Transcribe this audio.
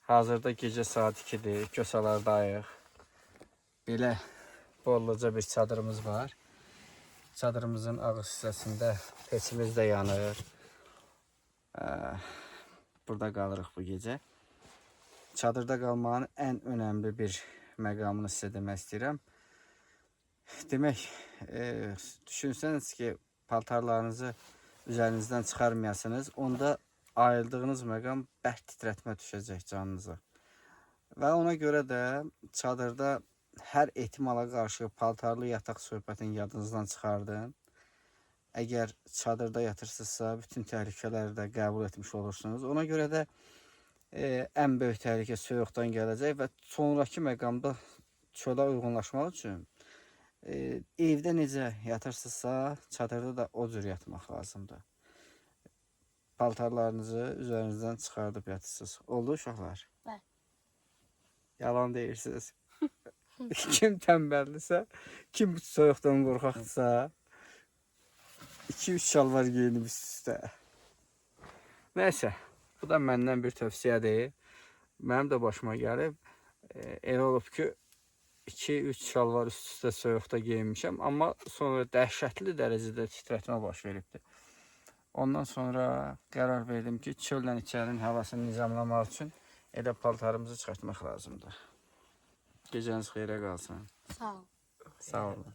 Hazırda gecə saat 2-dir, Kösalardayıq. Belə bolluca bir çadırımız var. Çadırımızın ağız hissəsində peçimiz də yanır. Burada qalırıq bu gecə. Çadırda qalmağın ən önəmli bir məqamını sizə demək istəyirəm. Demək, düşünsəniz ki, paltarlarınızı üzərinizdən çıxarmayasınız, onda ayıldığınız məqam bərk titrətmə düşəcək canınıza. Və ona görə də çadırda hər ehtimala qarşı paltarlı yataq söhbətini yadınızdan çıxardın. Əgər çadırda yatırsınızsa, bütün təhlükələri də qəbul etmiş olursunuz. Ona görə də ən böyük təhlükə soyuqdan gələcək və sonraki məqamda çölə uyğunlaşmaq üçün evdə necə yatırsınızsa, çadırda da o cür yatmaq lazımdır. Paltarlarınızı üzərinizdən çıxardıb yatırsınız. Oldu uşaqlar? Bəli. Yalan deyirsiniz. Kim tənbəldirsə, kim soyuqdan qorxaqdırsa, 2-3 şalvar geyinib üst-üstə. Nəysə, bu da məndən bir tövsiyədir. Mənim də başıma gəlib. Elə olub ki, 2-3 şalvar üst-üstə soyuqda geyinmişəm, amma sonra dəhşətli dərəcədə titrətmə baş veribdir. Ondan sonra qərar verdim ki, çöllə içərinin havasını nizamlamaq üçün elə paltarımızı çıxartmaq lazımdır. Gecəniz xeyrə qalsın. Sağ ol. Sağ olun.